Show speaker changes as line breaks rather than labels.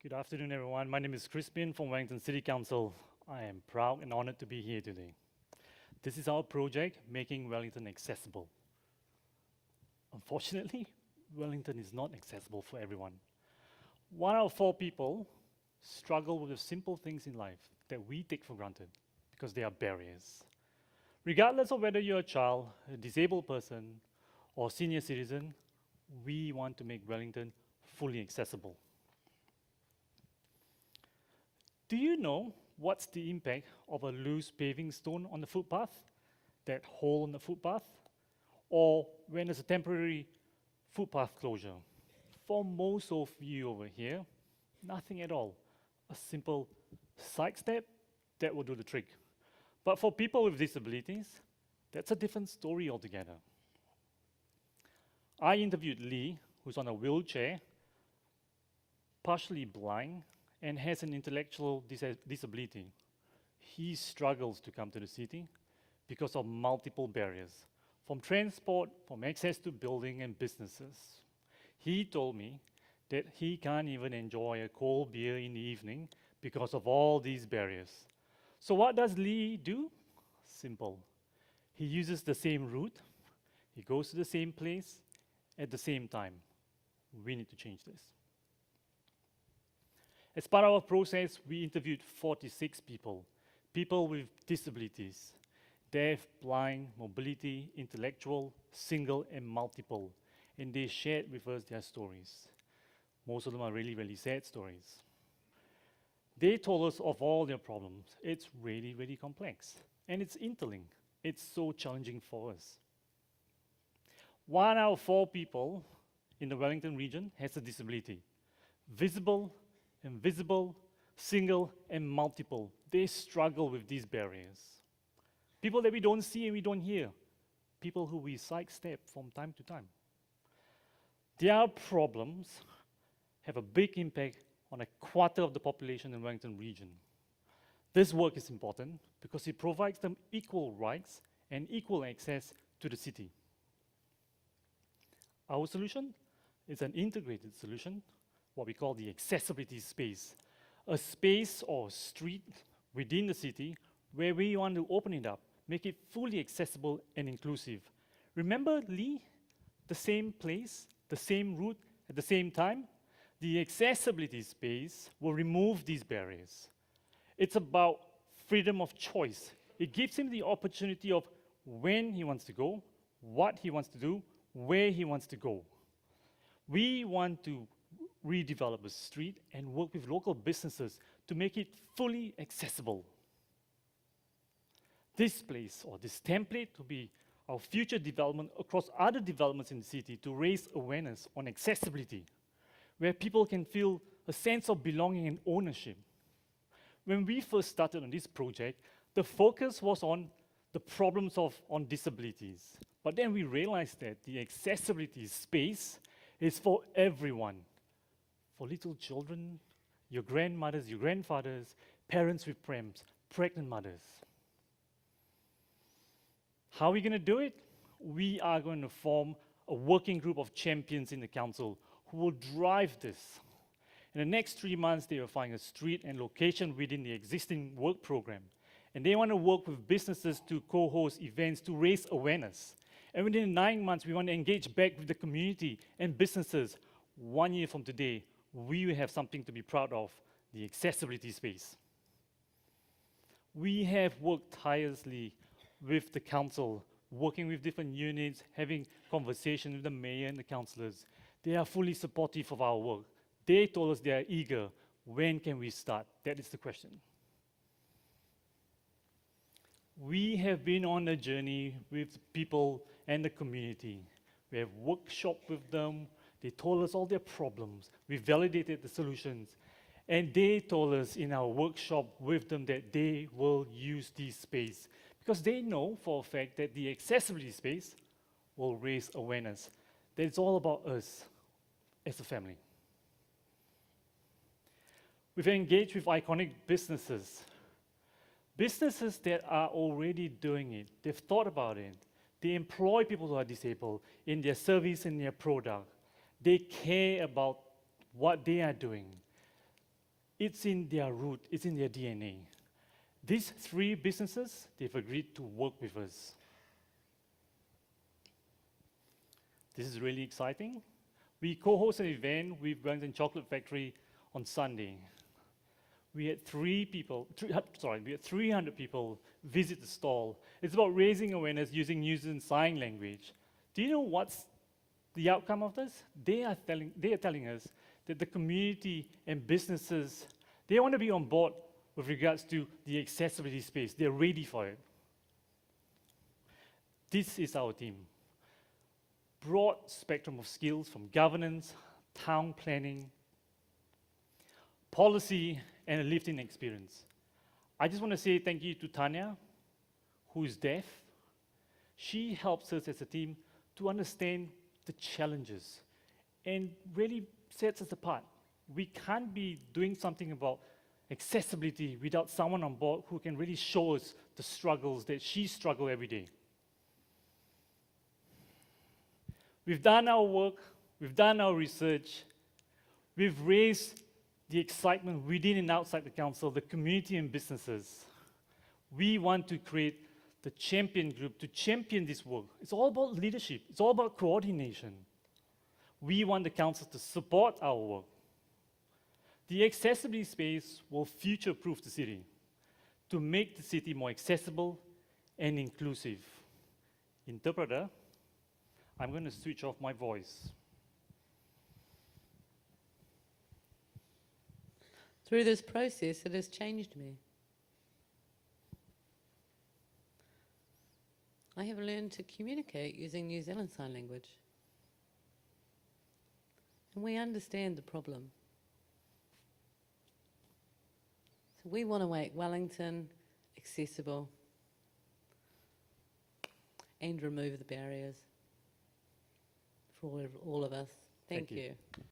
Good afternoon, everyone. My name is Crispian from Wellington City Council. I am proud and honored to be here today. This is our project, making Wellington accessible. Unfortunately, Wellington is not accessible for everyone. 1 out of 4 people struggle with the simple things in life that we take for granted because they are barriers. Regardless of whether you're a child, a disabled person, or senior citizen, we want to make Wellington fully accessible. Do you know what's the impact of a loose paving stone on the footpath? That hole in the footpath? Or when there's a temporary footpath closure? For most of you over here, nothing at all. A simple side step, that will do the trick. But for people with disabilities, that's a different story altogether. I interviewed Lee, who's on a wheelchair, partially blind, and has an intellectual disability. He struggles to come to the city because of multiple barriers, from transport, from access to building and businesses. He told me that he can't even enjoy a cold beer in the evening because of all these barriers. So what does Lee do? Simple. He uses the same route, he goes to the same place at the same time. We need to change this. As part of our process, we interviewed 46 people with disabilities, deaf, blind, mobility, intellectual, single, and multiple, and they shared with us their stories. Most of them are really, really sad stories. They told us of all their problems. It's really, really complex, and it's interlinked. It's so challenging for us. 1 out of 4 people in the Wellington region has a disability. Visible, invisible, single, and multiple. They struggle with these barriers. People that we don't see and we don't hear. People who we sidestep from time to time. Their problems have a big impact on 1/4 of the population in the Wellington region. This work is important because it provides them equal rights and equal access to the city. Our solution is an integrated solution, what we call the accessibility space, a space or street within the city where we want to open it up, make it fully accessible and inclusive. Remember Lee? The same place, the same route, at the same time? The accessibility space will remove these barriers. It's about freedom of choice. It gives him the opportunity of when he wants to go, what he wants to do, where he wants to go. We want to redevelop the street and work with local businesses to make it fully accessible. This place or this template will be our future development across other developments in the city to raise awareness on accessibility, where people can feel a sense of belonging and ownership. When we first started on this project, the focus was on the problems on disabilities. But then we realized that the accessibility space is for everyone. For little children, your grandmothers, your grandfathers, parents with prams, pregnant mothers. How are we going to do it? We are going to form a working group of champions in the council who will drive this. In the next 3 months, they will find a street and location within the existing work program. And they want to work with businesses to co-host events to raise awareness. And within 9 months, we want to engage back with the community and businesses. 1 year from today, we will have something to be proud of, the accessibility space. We have worked tirelessly with the council, working with different units, having conversations with the mayor and the councillors. They are fully supportive of our work. They told us they are eager. When can we start? That is the question. We have been on a journey with people and the community. We have workshopped with them. They told us all their problems. We validated the solutions. And they told us in our workshop with them that they will use this space because they know for a fact that the accessibility space will raise awareness. That it's all about us as a family. We've engaged with iconic businesses. Businesses that are already doing it. They've thought about it. They employ people who are disabled in their service and their product. They care about what they are doing. It's in their root, it's in their DNA. These 3 businesses, they've agreed to work with us. This is really exciting. We co-host an event with Wellington Chocolate Factory on Sunday. We had 300 people visit the stall. It's about raising awareness using New Zealand Sign Language. Do you know what's the outcome of this? They are telling us that the community and businesses, they want to be on board with regards to the accessibility space. They're ready for it. This is our team. Broad spectrum of skills from governance, town planning, policy, and a lived-in experience. I just want to say thank you to Tanya, who is deaf. She helps us as a team to understand the challenges and really sets us apart. We can't be doing something about accessibility without someone on board who can really show us the struggles that she struggles every day. We've done our work, we've done our research, we've raised the excitement within and outside the council, the community and businesses. We want to create the champion group to champion this work. It's all about leadership, it's all about coordination. We want the council to support our work. The accessibility space will future-proof the city to make the city more accessible and inclusive. Interpreter, I'm going to switch off my voice.
Through this process, it has changed me. I have learned to communicate using New Zealand Sign Language. And we understand the problem. So we want to make Wellington accessible and remove the barriers for all of us. Thank you.